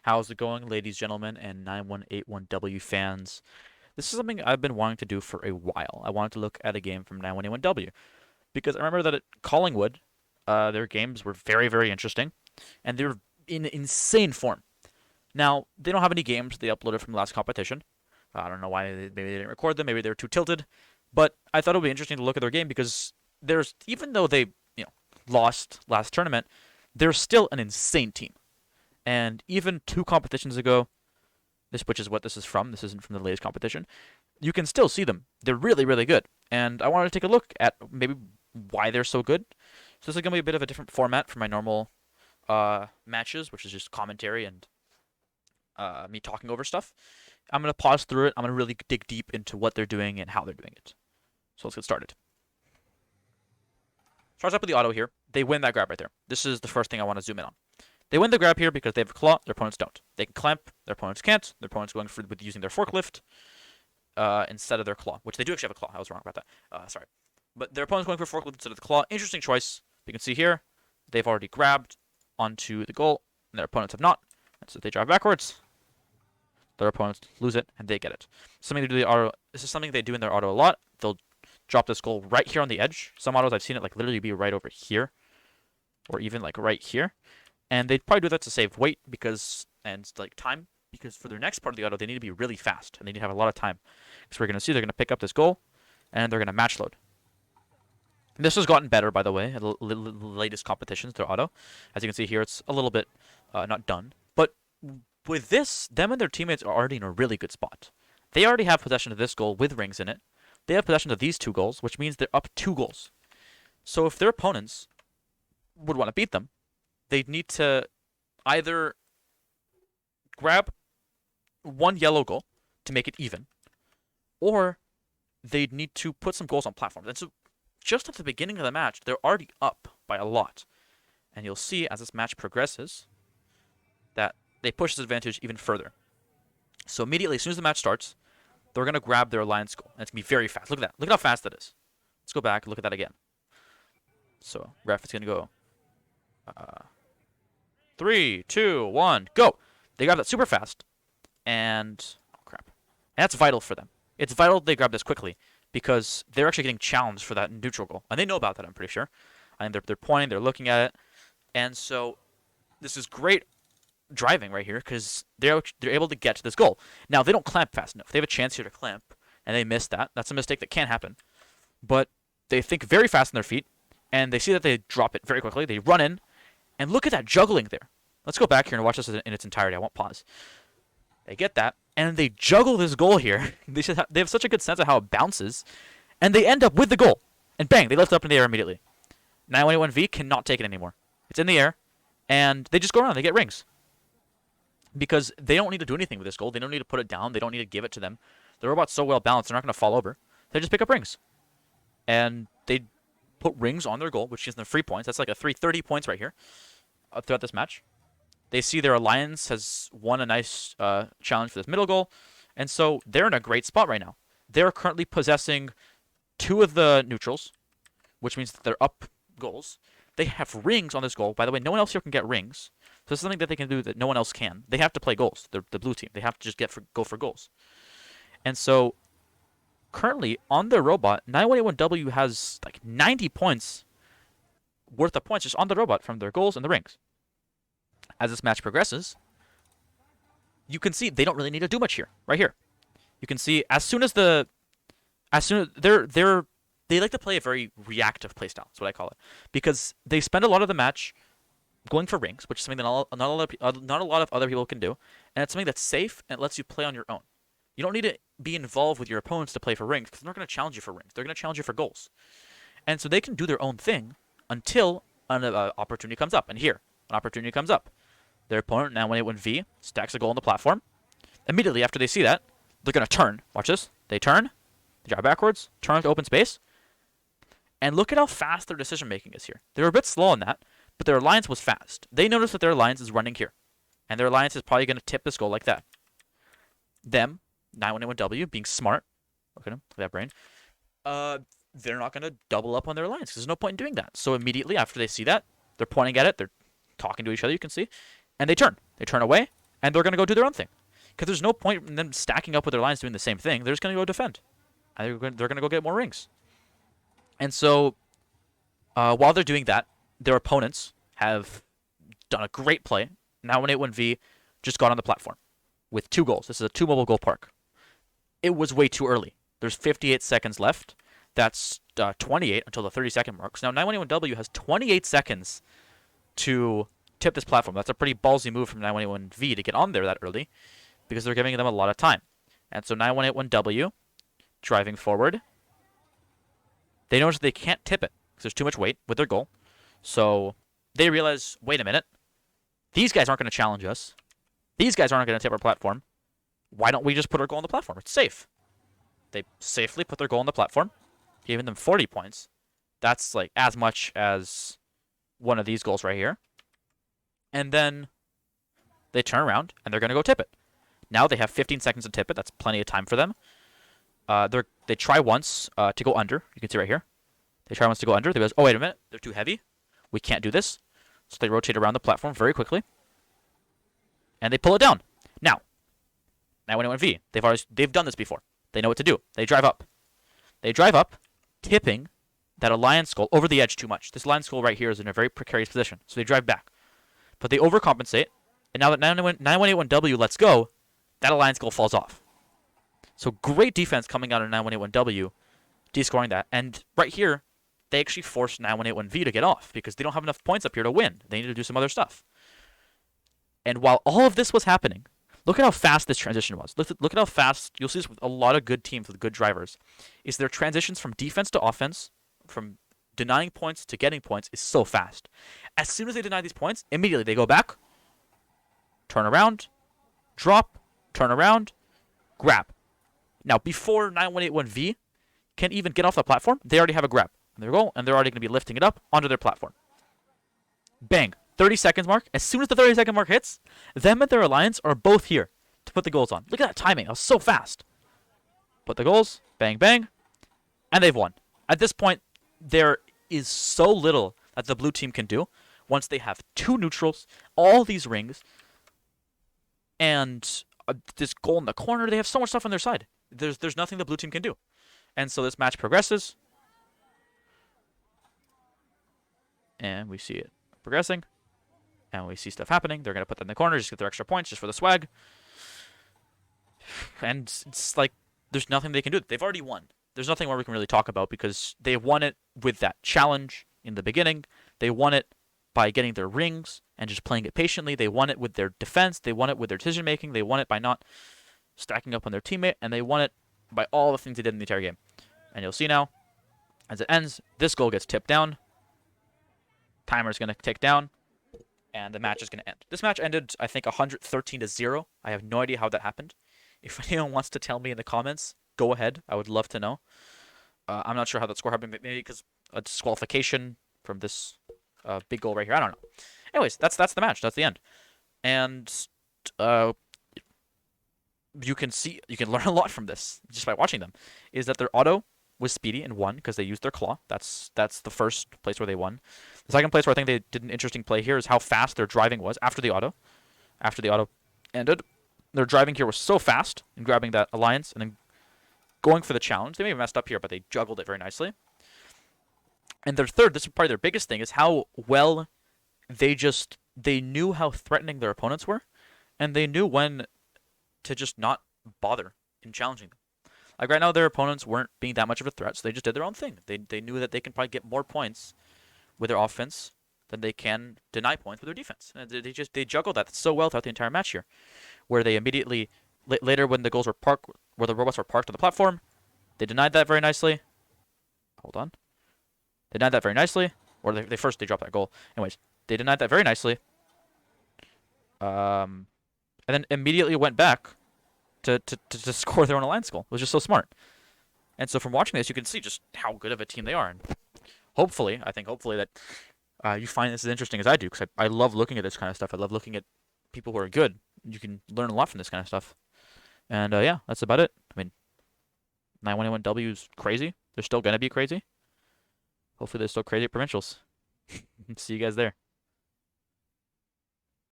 How's it going, ladies, gentlemen, and 9181W fans? This is something I've been wanting to do for a while. I wanted to look at a game from 9181W because I remember that at Collingwood, their games were very, very interesting, and they're in insane form. Now, they don't have any games they uploaded from the last competition. I don't know why. Maybe they didn't record them. Maybe they were too tilted. But I thought it would be interesting to look at their game because there's even though they lost last tournament, they're still an insane team. And even two competitions ago, which is what this is from. This isn't from the latest competition. You can still see them. They're really, really good. And I wanted to take a look at maybe why they're so good. So this is gonna be a bit of a different format from my normal matches, which is just commentary and me talking over stuff. I'm gonna pause through it. I'm gonna really dig deep into what they're doing and how they're doing it. So let's get started. Starts up with the auto here. They win that grab right there. This is the first thing I want to zoom in on. They win the grab here because they have a claw, their opponents don't. They can clamp, their opponents can't. Their opponents going for with using their forklift instead of their claw, which they do actually have a claw. I was wrong about that. Sorry. But their opponent's going for forklift instead of the claw. Interesting choice. You can see here, they've already grabbed onto the goal, and their opponents have not. And so they drive backwards. Their opponents lose it, and they get it. Something they do the auto. This is something they do in their auto a lot. They'll drop this goal right here on the edge. Some autos I've seen it like literally be right over here, or even like right here. And they'd probably do that to save weight and like time, because for their next part of the auto, they need to be really fast, and they need to have a lot of time. Because we're going to see they're going to pick up this goal, and they're going to match load. And this has gotten better, by the way, at the latest competitions, their auto. As you can see here, it's a little bit not done. But with this, them and their teammates are already in a really good spot. They already have possession of this goal with rings in it. They have possession of these two goals, which means they're up 2 goals. So if their opponents would want to beat them, they'd need to either grab 1 yellow goal to make it even, or they'd need to put some goals on platforms. And so just at the beginning of the match, they're already up by a lot. And you'll see as this match progresses that they push this advantage even further. So immediately, as soon as the match starts, they're going to grab their alliance goal. And it's going to be very fast. Look at that. Look at how fast that is. Let's go back and look at that again. So ref is going to go 3, 2, 1, go. They grab that super fast. And, oh crap. And that's vital for them. It's vital they grab this quickly because they're actually getting challenged for that neutral goal. And they know about that, I'm pretty sure. And they're pointing, they're looking at it. And so this is great driving right here because they're able to get to this goal. Now, they don't clamp fast enough. They have a chance here to clamp, and they miss that. That's a mistake that can happen. But they think very fast on their feet, and they see that they drop it very quickly. They run in, and look at that juggling there. Let's go back here and watch this in its entirety. I won't pause. They get that, and they juggle this goal here. They have such a good sense of how it bounces, and they end up with the goal. And bang, they lift it up in the air immediately. 911V cannot take it anymore. It's in the air, and they just go around. They get rings. Because they don't need to do anything with this goal. They don't need to put it down. They don't need to give it to them. The robot's so well balanced, they're not going to fall over. They just pick up rings. And they put rings on their goal, which gives them free points. That's like a 330 points right here throughout this match. They see their alliance has won a nice challenge for this middle goal. And so they're in a great spot right now. They're currently possessing 2 of the neutrals, which means that they're up goals. They have rings on this goal. By the way, no one else here can get rings. So this is something that they can do that no one else can. They have to play goals. They're the blue team. They have to just go for goals. And so currently on their robot, 9181W has like 90 points worth of points just on the robot from their goals and the rings. As this match progresses, you can see they don't really need to do much here. Right here. You can see as soon as they like to play a very reactive playstyle. That's what I call it. Because they spend a lot of the match going for rings, which is something that not a lot of other people can do. And it's something that's safe and it lets you play on your own. You don't need to be involved with your opponents to play for rings because they're not going to challenge you for rings. They're going to challenge you for goals. And so they can do their own thing until an opportunity comes up. And here, an opportunity comes up. Their opponent, 9181V, stacks a goal on the platform. Immediately after they see that, they're going to turn. Watch this. They turn. They drive backwards. Turn to open space. And look at how fast their decision-making is here. They were a bit slow on that, but their alliance was fast. They noticed that their alliance is running here. And their alliance is probably going to tip this goal like that. Them, 911W, being smart. Look at him. Look at that brain. They're not going to double up on their alliance because there's no point in doing that. So immediately after they see that, they're pointing at it. They're talking to each other, you can see. And they turn. They turn away, and they're going to go do their own thing. Because there's no point in them stacking up with their lines doing the same thing. They're just going to go defend. And they're going to go get more rings. And so, while they're doing that, their opponents have done a great play. Now 181V just got on the platform with 2 goals. This is a 2 mobile goal park. It was way too early. There's 58 seconds left. That's 28 until the 30-second mark. So now 911W has 28 seconds to tip this platform. That's a pretty ballsy move from 911V to get on there that early because they're giving them a lot of time. And so 9181W driving forward. They notice they can't tip it because there's too much weight with their goal. So they realize, wait a minute, these guys aren't going to challenge us. These guys aren't going to tip our platform. Why don't we just put our goal on the platform? It's safe. They safely put their goal on the platform, giving them 40 points. That's like as much as one of these goals right here. And then they turn around and they're going to go tip it. Now they have 15 seconds to tip it. That's plenty of time for them. They try once to go under. You can see right here. They try once to go under. They realize, oh, wait a minute. They're too heavy. We can't do this. So they rotate around the platform very quickly. And they pull it down. Now 911V, they've done this before. They know what to do. They drive up. They drive up, tipping that alliance goal over the edge too much. This alliance goal right here is in a very precarious position. So they drive back. But they overcompensate. And now that 9181W lets go, that alliance goal falls off. So great defense coming out of 9181W, descoring that. And right here, they actually forced 9181V to get off because they don't have enough points up here to win. They need to do some other stuff. And while all of this was happening, look at how fast this transition was. Look at how fast, you'll see this with a lot of good teams with good drivers, is their transitions from defense to offense, from denying points to getting points is so fast. As soon as they deny these points, immediately they go back, turn around, drop, turn around, grab. Now, before 9181V can even get off the platform, they already have a grab on their goal, and they're already going to be lifting it up onto their platform. Bang. 30 seconds mark. As soon as the 30-second mark hits, them and their alliance are both here to put the goals on. Look at that timing. That was so fast. Put the goals. Bang, bang. And they've won. At this point, there is so little that the blue team can do once they have 2 neutrals, all these rings, and this goal in the corner. They have so much stuff on their side. There's nothing the blue team can do. And so this match progresses. And we see it progressing. And we see stuff happening. They're going to put that in the corner, just get their extra points, just for the swag. And it's like, there's nothing they can do. They've already won. There's nothing more we can really talk about because they won it with that challenge in the beginning. They won it by getting their rings and just playing it patiently. They won it with their defense. They won it with their decision making. They won it by not stacking up on their teammate. And they won it by all the things they did in the entire game. And you'll see now, as it ends, this goal gets tipped down. Timer's going to tick down. And the match is going to end. This match ended, I think, 113-0. I have no idea how that happened. If anyone wants to tell me in the comments, go ahead. I would love to know. I'm not sure how that score happened. Maybe because a disqualification from this big goal right here. I don't know. Anyways, that's the match. That's the end. And you can learn a lot from this just by watching them. Is that their auto was speedy and won because they used their claw. That's the first place where they won. The second place where I think they did an interesting play here is how fast their driving was after the auto. After the auto ended, their driving here was so fast in grabbing that alliance and then going for the challenge. They may have messed up here, but they juggled it very nicely. And their third, this is probably their biggest thing, is how well they knew how threatening their opponents were, and they knew when to just not bother in challenging them. Like right now, their opponents weren't being that much of a threat, so they just did their own thing. They knew that they can probably get more points with their offense than they can deny points with their defense. And they juggled that so well throughout the entire match here, where they immediately later when the goals were parked, where the robots were parked on the platform, they denied that very nicely. Hold on, they denied that very nicely, or they dropped that goal. Anyways, they denied that very nicely, and then immediately went back to score their own alliance goal. It was just so smart. And so from watching this, you can see just how good of a team they are. And hopefully that you find this as interesting as I do, because I love looking at this kind of stuff. I love looking at people who are good. You can learn a lot from this kind of stuff. And yeah, that's about it. I mean, 911W is crazy. They're still going to be crazy. Hopefully they're still crazy at provincials. See you guys there.